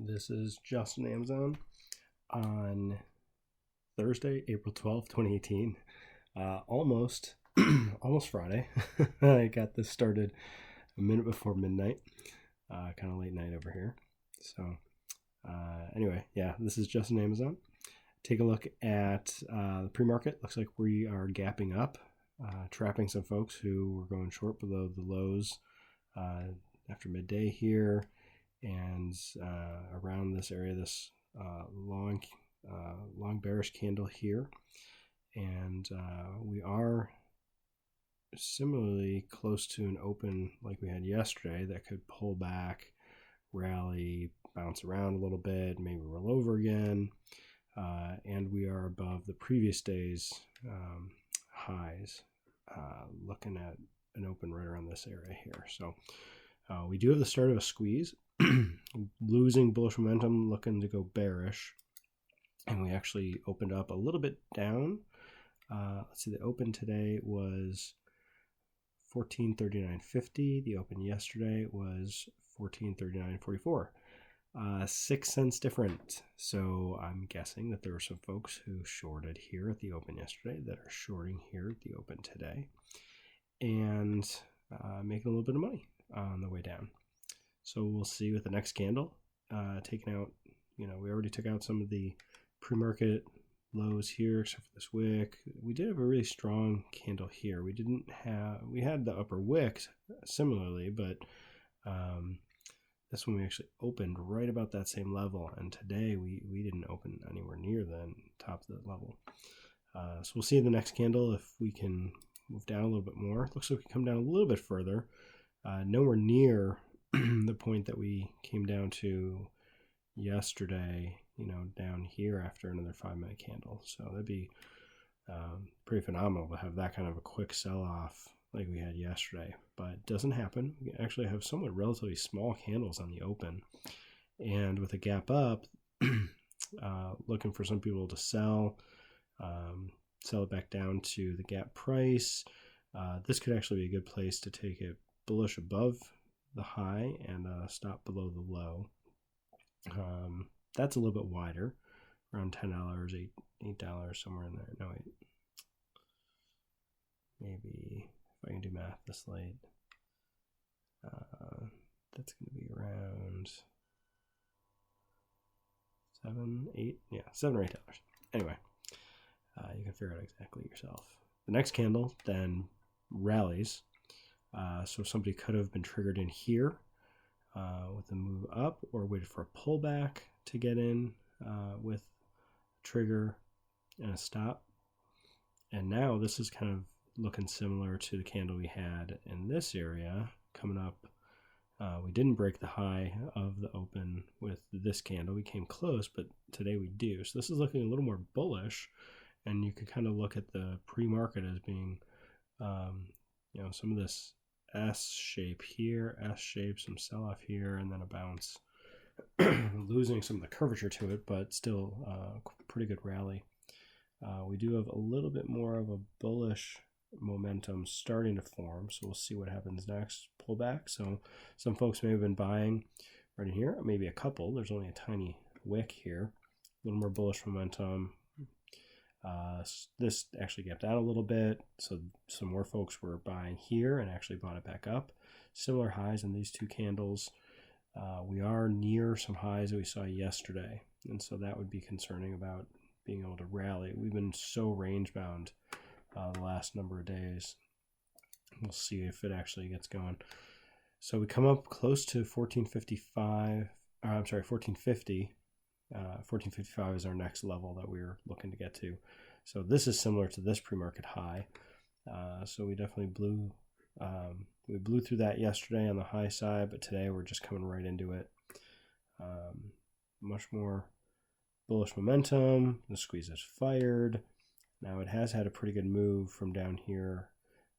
This is Justin AMZN on Thursday, April 12th, 2018. Almost Friday. I got this started a minute before midnight. Kind of late night over here. So anyway, yeah, this is Justin AMZN. Take a look at the pre-market. Looks like we are gapping up, trapping some folks who were going short below the lows after midday here. And around this area, this long bearish candle here, and we are similarly close to an open like we had yesterday that could pull back, rally, bounce around a little bit, maybe roll over again, and we are above the previous day's highs, looking at an open right around this area here. So we do have the start of a squeeze. Losing bullish momentum, looking to go bearish, and we actually opened up a little bit down. Let's see, the open today was 1439.50. The open yesterday was 1439.44. 6 cents different. So I'm guessing that there were some folks who shorted here at the open yesterday that are shorting here at the open today, and making a little bit of money on the way down. So we'll see with the next candle, taking out, we already took out some of the pre-market lows here, except for this wick. We did have a really strong candle here. We had the upper wick similarly, but this one we actually opened right about that same level. And today we didn't open anywhere near the top of the level. So we'll see in the next candle if we can move down a little bit more. Looks like we come down a little bit further, nowhere near the point that we came down to yesterday, down here after another 5-minute candle. So that'd be pretty phenomenal to have that kind of a quick sell-off like we had yesterday, but it doesn't happen. We actually have somewhat relatively small candles on the open, and with a gap up, looking for some people to sell it back down to the gap price. This could actually be a good place to take it bullish above the high and stop below the low. That's a little bit wider, around $10, $8, somewhere in there. No, wait. Maybe if I can do math this late, that's going to be around $7 or $8. Anyway, you can figure out exactly yourself. The next candle then rallies. So somebody could have been triggered in here with a move up, or waited for a pullback to get in with a trigger and a stop. And now this is kind of looking similar to the candle we had in this area coming up. We didn't break the high of the open with this candle. We came close, but today we do. So this is looking a little more bullish, and you could kind of look at the pre-market as being, some of this S shape here, S shape, some sell-off here, and then a bounce. Losing some of the curvature to it, but still pretty good rally. We do have a little bit more of a bullish momentum starting to form, so we'll see what happens next. Pullback. So some folks may have been buying right in here, maybe a couple. There's only a tiny wick here. A little more bullish momentum. This actually gapped out a little bit, so some more folks were buying here and actually bought it back up. Similar highs in these two candles. We are near some highs that we saw yesterday, and so that would be concerning about being able to rally. We've been so range bound the last number of days. We'll see if it actually gets going. So we come up close to 1455. I'm sorry, 1450. 1455 is our next level that we're looking to get to. So this is similar to this pre-market high. So we definitely blew through that yesterday on the high side, but today we're just coming right into it. Much more bullish momentum. The squeeze is fired. Now it has had a pretty good move from down here,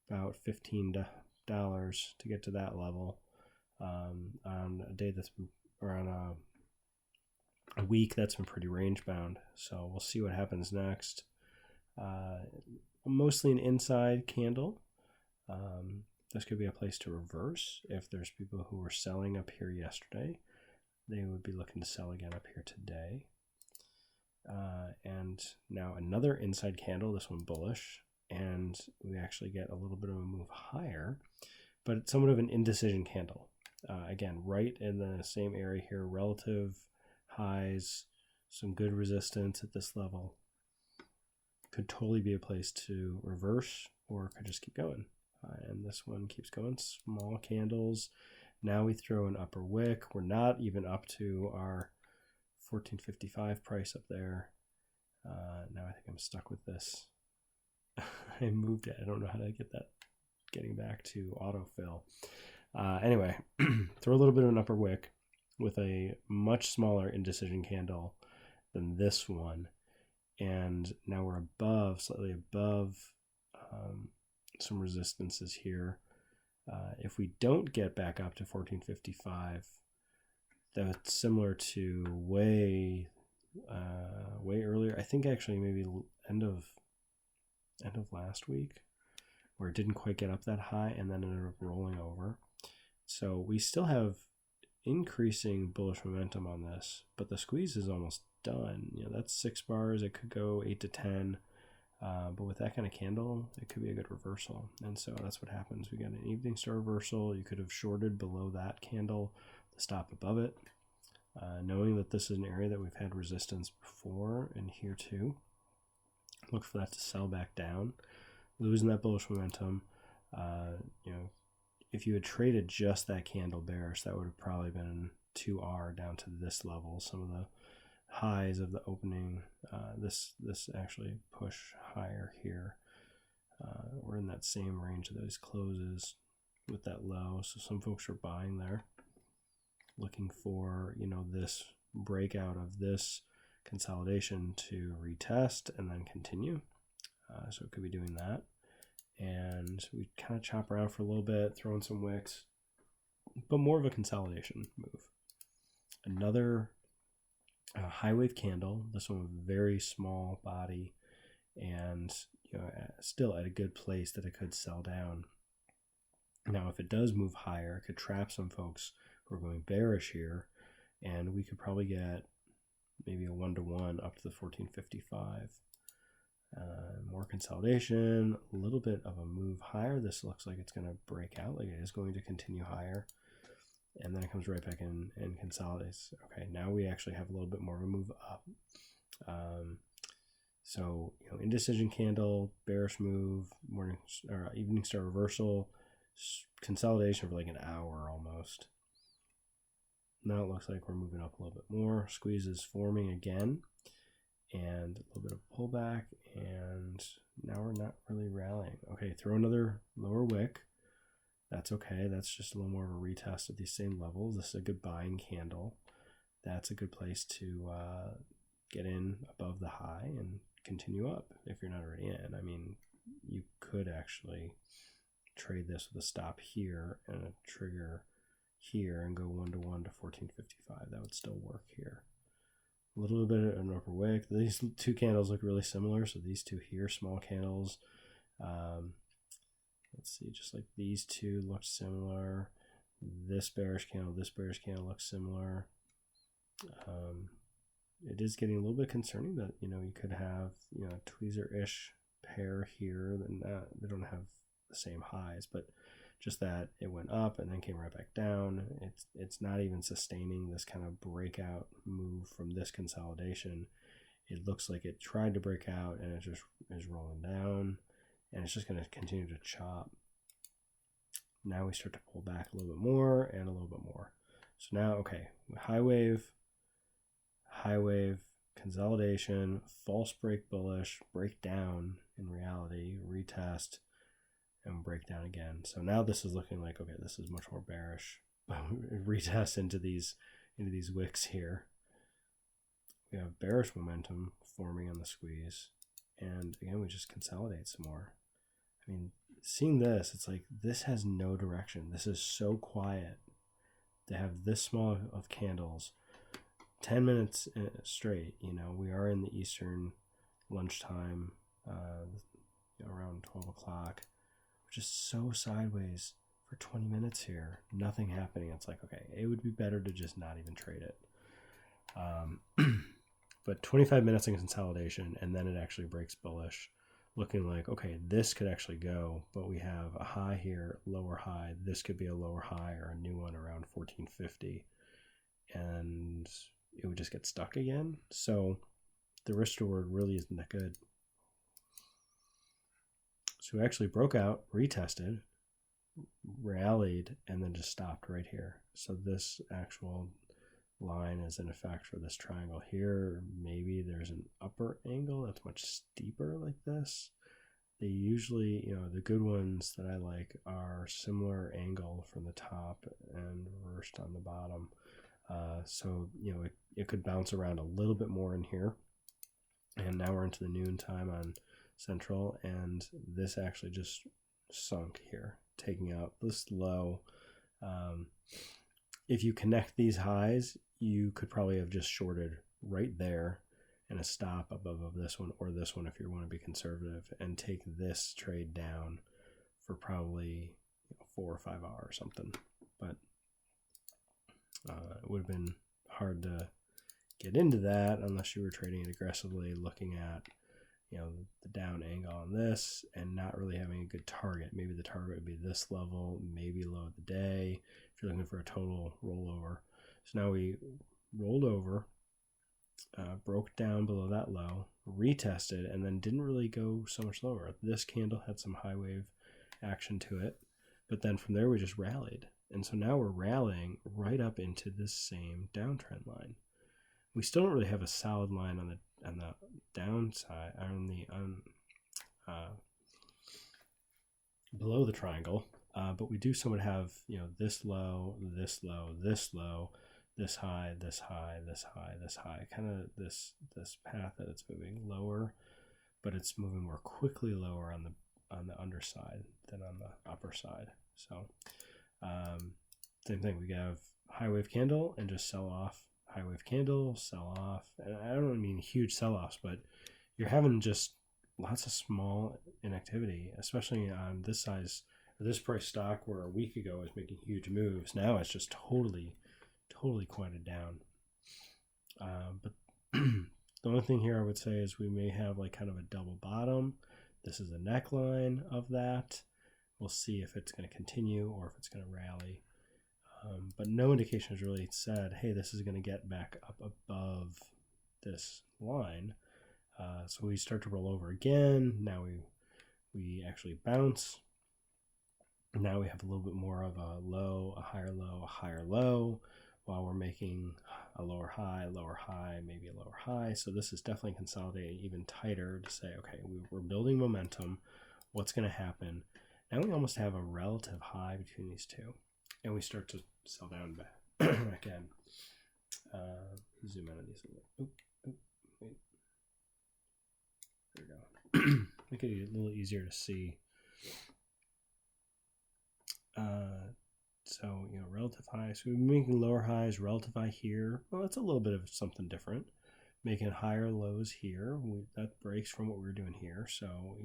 about $15 to get to that level on a day that's around a week that's been pretty range bound. So we'll see what happens next. Mostly an inside candle. This could be a place to reverse if there's people who were selling up here yesterday. they would be looking to sell again up here today. And now another inside candle, this one bullish, and we actually get a little bit of a move higher, but it's somewhat of an indecision candle. Again, right in the same area here, relative highs, some good resistance at this level. Could totally be a place to reverse, or could just keep going. And this one keeps going, small candles. Now we throw an upper wick. We're not even up to our 1455 price up there. Now I think I'm stuck with this. I moved it. I don't know how to get that getting back to autofill. Anyway, throw a little bit of an upper wick with a much smaller indecision candle than this one. And now we're above, slightly above some resistances here. If we don't get back up to 1455, that's similar to way earlier. I think actually maybe end of last week, where it didn't quite get up that high and then ended up rolling over. So we still have increasing bullish momentum on this, but the squeeze is almost done. That's 6 bars. It could go 8 to 10. But with that kind of candle, it could be a good reversal. And so that's what happens. We got an evening star reversal. You could have shorted below that candle, the stop above it. Knowing that this is an area that we've had resistance before and here too. Look for that to sell back down. Losing that bullish momentum. If you had traded just that candle bearish, that would have probably been 2R down to this level. Some of the highs of the opening, this actually push higher here. We're in that same range of those closes with that low, so some folks are buying there, looking for this breakout of this consolidation to retest and then continue. So it could be doing that, and we kind of chop around for a little bit, throw in some wicks, but more of a consolidation move. Another high wave candle, this one with very small body, and still at a good place that it could sell down. Now if it does move higher, it could trap some folks who are going bearish here, and we could probably get maybe a 1-to-1 up to the 1455. More consolidation, a little bit of a move higher. This looks like it's going to break out, like it is going to continue higher. And then it comes right back in and consolidates. Okay, now we actually have a little bit more of a move up. So indecision candle, bearish move, morning or evening star reversal, consolidation for like an hour almost. Now it looks like we're moving up a little bit more. Squeeze is forming again, and a little bit of pullback, and now we're not really rallying. Okay, throw another lower wick. That's okay. That's just a little more of a retest at these same levels. This is a good buying candle. That's a good place to get in above the high and continue up if you're not already in. I mean, you could actually trade this with a stop here and a trigger here and go 1-to-1 to 1455. That would still work here. A little bit of an upper wick. These two candles look really similar. So these two here, small candles. Let's see, just like these two look similar. This bearish candle looks similar. It is getting a little bit concerning that you could have a tweezer-ish pair here. They don't have the same highs, but just that it went up and then came right back down. It's not even sustaining this kind of breakout move from this consolidation. It looks like it tried to break out and it just is rolling down, and it's just going to continue to chop. Now we start to pull back a little bit more and a little bit more. So now, okay, high wave, consolidation, false break bullish, break down in reality, retest, and break down again. So now this is looking like, okay, this is much more bearish. Retest into these wicks here. We have bearish momentum forming on the squeeze, and again we just consolidate some more. I mean, seeing this, it's like this has no direction. This is so quiet to have this small of candles 10 minutes straight. We are in the Eastern lunchtime, around 12 o'clock, which is so sideways for for 20 minutes here, nothing happening. It's like, okay, it would be better to just not even trade it. But 25 minutes in consolidation, and then it actually breaks bullish, looking like, okay, this could actually go, but we have a high here, lower high. This could be a lower high or a new one around 1450, and it would just get stuck again. So the risk reward really isn't that good. So we actually broke out, retested, rallied, and then just stopped right here. So this actual line is in effect for this triangle here. Maybe there's an upper angle that's much steeper like this. They usually, the good ones that I like are similar angle from the top and reversed on the bottom. So, it could bounce around a little bit more in here. And now we're into the noon time on Central, and this actually just sunk here, taking out this low. If you connect these highs, you could probably have just shorted right there and a stop above of this one or this one if you want to be conservative, and take this trade down for probably 4 or 5 hours or something. But it would have been hard to get into that unless you were trading it aggressively, looking at the down angle on this and not really having a good target. Maybe the target would be this level, maybe low of the day if you're looking for a total rollover. So now we rolled over, broke down below that low, retested, and then didn't really go so much lower. This candle had some high wave action to it, but then from there we just rallied. And so now we're rallying right up into this same downtrend line. We still don't really have a solid line on the downside, below the triangle, but we do somewhat have this low, this low, this low, this high, this high, this high, this high, kind of this path that it's moving lower, but it's moving more quickly lower on the underside than on the upper side. So same thing, we have high wave candle and just sell off. High wave candle, sell off. And I don't mean huge sell-offs, but you're having just lots of small inactivity, especially on this size, or this price stock, where a week ago was making huge moves. Now it's just totally quieted down. But the only thing here I would say is we may have like kind of a double bottom. This is a neckline of that. We'll see if it's going to continue or if it's going to rally. But no indication has really said, hey, this is going to get back up above this line. So we start to roll over again. Now we actually bounce. Now we have a little bit more of a low, a higher low, while we're making a lower high, maybe a lower high. So this is definitely consolidating even tighter to say, okay, we're building momentum. What's going to happen? Now we almost have a relative high between these two. And we start to sell down back again. Zoom out of these a little. Wait. There we go. Make it a little easier to see. So, relative high. So we're making lower highs, relative high here. Well, that's a little bit of something different. Making higher lows here. That breaks from what we were doing here. So,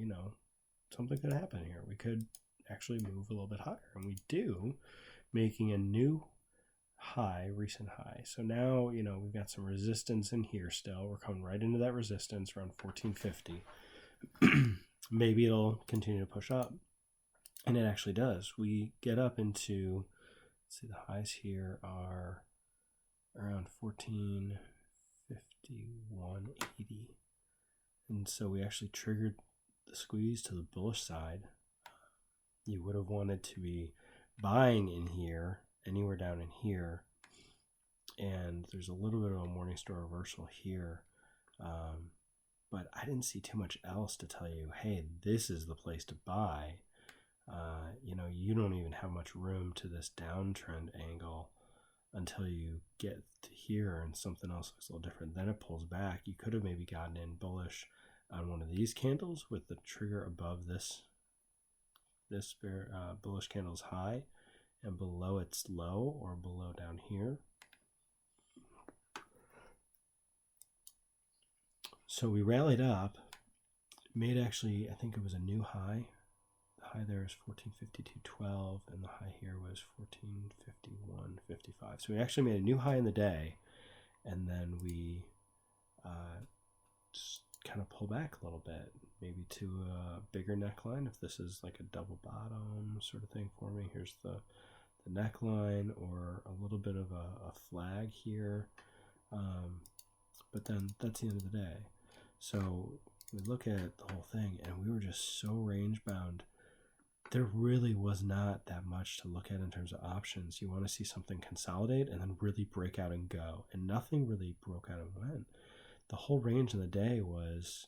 something could happen here. We could actually move a little bit higher. And we do, making a new high, recent high. So now, we've got some resistance in here still. We're coming right into that resistance around 1450. Maybe it'll continue to push up. And it actually does. We get up into, let's see, the highs here are around 1451.80. And so we actually triggered the squeeze to the bullish side. You would have wanted to be buying in here, anywhere down in here, and there's a little bit of a Morningstar reversal here, but I didn't see too much else to tell you, hey, this is the place to buy. You don't even have much room to this downtrend angle until you get to here and something else looks a little different. Then it pulls back. You could have maybe gotten in bullish on one of these candles with the trigger above this bullish candle's high and below its low, or below down here. So we rallied up, made actually, I think it was a new high. The high there is 1452.12, and the high here was 1451.55. So we actually made a new high in the day, and then we just kind of pull back a little bit, maybe to a bigger neckline if this is like a double bottom sort of thing for me. Here's the neckline, or a little bit of a flag here, but then that's the end of the day. So we look at the whole thing, and we were just so range bound. There really was not that much to look at in terms of options. You want to see something consolidate and then really break out and go, and nothing really broke out and went. The whole range in the day was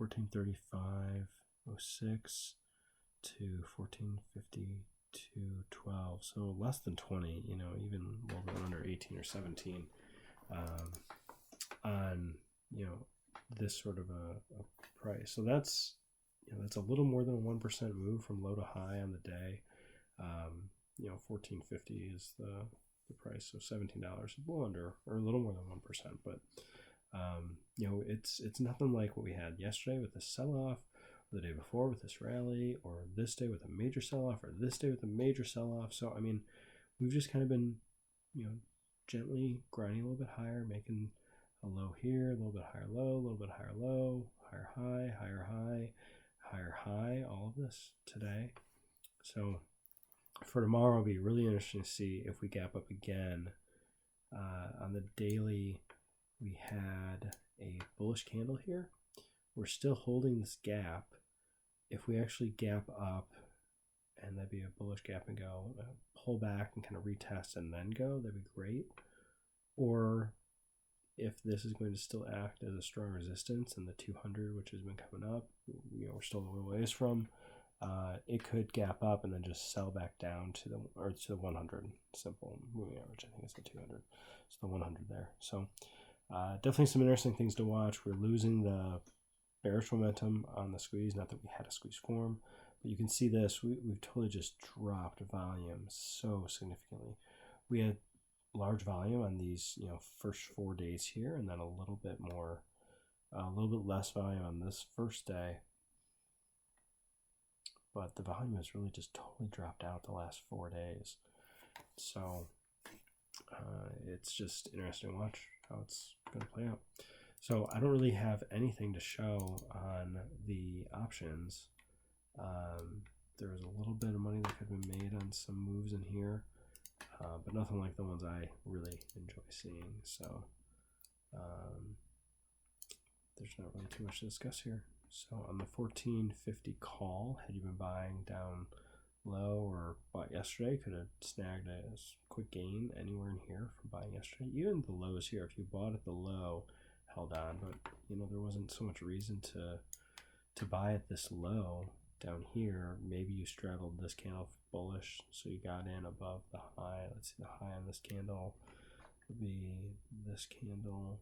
1435.06 to 1452.12, so less than 20, even a little bit under 18 or 17 on this sort of a price. So that's that's a little more than a 1% move from low to high on the day. 1450 is the price, so $17, a little under, or a little more than 1%, but it's nothing like what we had yesterday with the sell-off, or the day before with this rally, or this day with a major sell-off, or this day with a major sell-off. So I mean, we've just kind of been gently grinding a little bit higher, making a low here, a little bit higher low, a little bit higher low, higher high, higher high, higher high, all of this today. So for tomorrow, it'll be really interesting to see if we gap up again. On the daily, we had a bullish candle here. We're still holding this gap. If we actually gap up, and that'd be a bullish gap and go, pull back and kind of retest and then go, that'd be great. Or if this is going to still act as a strong resistance in the 200, which has been coming up, we're still a little ways from, it could gap up and then just sell back down to the 100 simple moving average. I think it's the 200. It's the 100 there. So definitely some interesting things to watch. We're losing the bearish momentum on the squeeze. Not that we had a squeeze form, but you can see this. We've totally just dropped volume so significantly. We had large volume on these first 4 days here, and then a little bit less volume on this first day. But the volume has really just totally dropped out the last 4 days. So it's just interesting to watch how it's going to play out. So I don't really have anything to show on the options. There was a little bit of money that could have been made on some moves in here, but nothing like the ones I really enjoy seeing. So there's not really too much to discuss here. So on the 1450 call, had you been buying down low or bought yesterday, could have snagged a quick gain anywhere in here from buying yesterday. Even the lows here, if you bought at the low, held on, but there wasn't so much reason to buy at this low down here. Maybe you straddled this candle bullish, so you got in above the high. Let's see, the high on this candle would be this candle.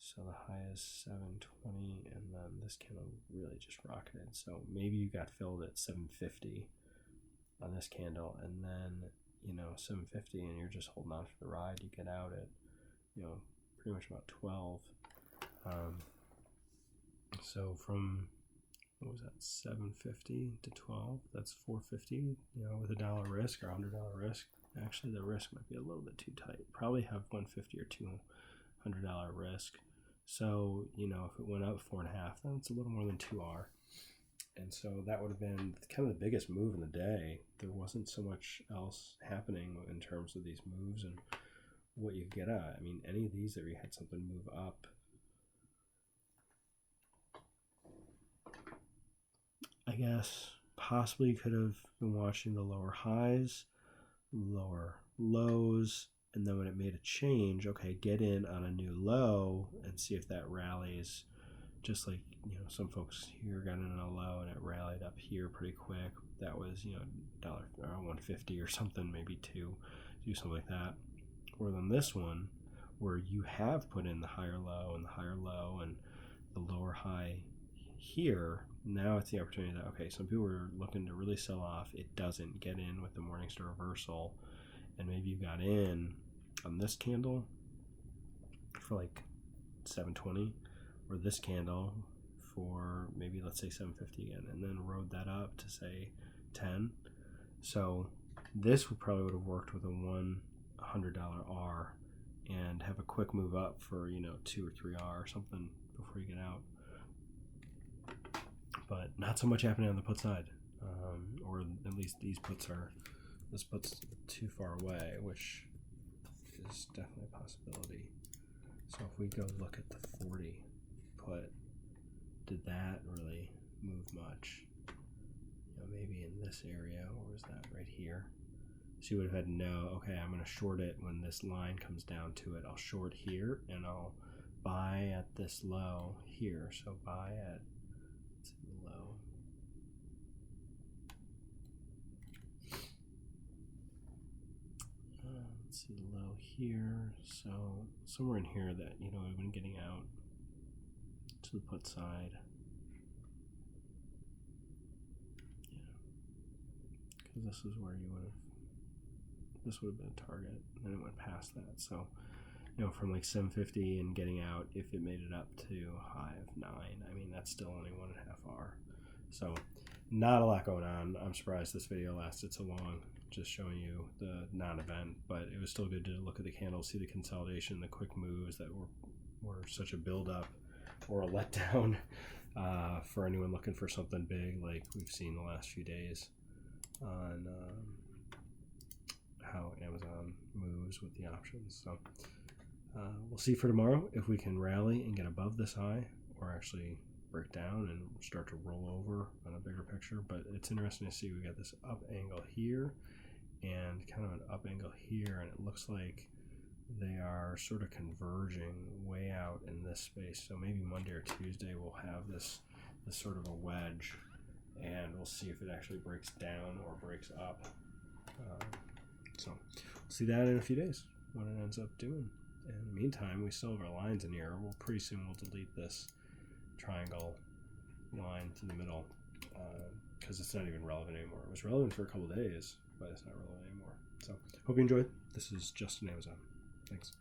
So the high is 720, and then this candle really just rocketed. So maybe you got filled at 750 on this candle, and then 750, and you're just holding on for the ride. You get out at pretty much about 12. So from, what was that, 750 to 12, that's 450, with $1 risk or $100 risk. Actually, the risk might be a little bit too tight. Probably have $150 or $200 risk. So, if it went up 4.5, then it's a little more than 2R. And so that would have been kind of the biggest move in the day. There wasn't so much else happening in terms of these moves and what you get at. I mean, any of these that we had something move up, I guess possibly could have been watching the lower highs, lower lows, and then when it made a change, okay, get in on a new low and see if that rallies. Just like some folks here got in on a low and it rallied up here pretty quick. That was $1.50 or something, maybe $2, do something like that. Or then this one, where you have put in the higher low and the higher low and the lower high here. Now it's the opportunity that, okay, some people are looking to really sell off. It doesn't get in with the Morningstar reversal, and maybe you got in on this candle for like 720, or this candle for maybe, let's say 750 again, and then rode that up to say 10. So this would have worked with a $100 R and have a quick move up for, 2 or 3 R or something before you get out. But not so much happening on the put side, or at least this put's too far away, which is definitely a possibility. So if we go look at the 40 put, did that really move much? Maybe in this area, or is that right here? So you would have had to know, okay, I'm going to short it when this line comes down to it. I'll short here, and I'll buy at this low here. So buy at, let's see, the low. Let's see the low here. So somewhere in here that, we've been getting out to the put side. Because this is where this would have been a target, and then it went past that. So, from like 750 and getting out, if it made it up to a high of 9, I mean, that's still only 1.5 R. So, not a lot going on. I'm surprised this video lasted so long, just showing you the non-event, but it was still good to look at the candles, see the consolidation, the quick moves that were such a build-up or a letdown for anyone looking for something big like we've seen the last few days on how Amazon moves with the options. So we'll see for tomorrow if we can rally and get above this high, or actually break down and start to roll over on a bigger picture. But it's interesting to see we got this up angle here and kind of an up angle here, and it looks like they are sort of converging way out in this space. So maybe Monday or Tuesday we'll have this sort of a wedge, and we'll see if it actually breaks down or breaks up. So we'll see that in a few days, what it ends up doing. In the meantime, we still have our lines in here. Pretty soon we'll delete this triangle line to the middle because it's not even relevant anymore. It was relevant for a couple of days, but it's not relevant anymore. So hope you enjoyed. This is Justin Amazon. Thanks.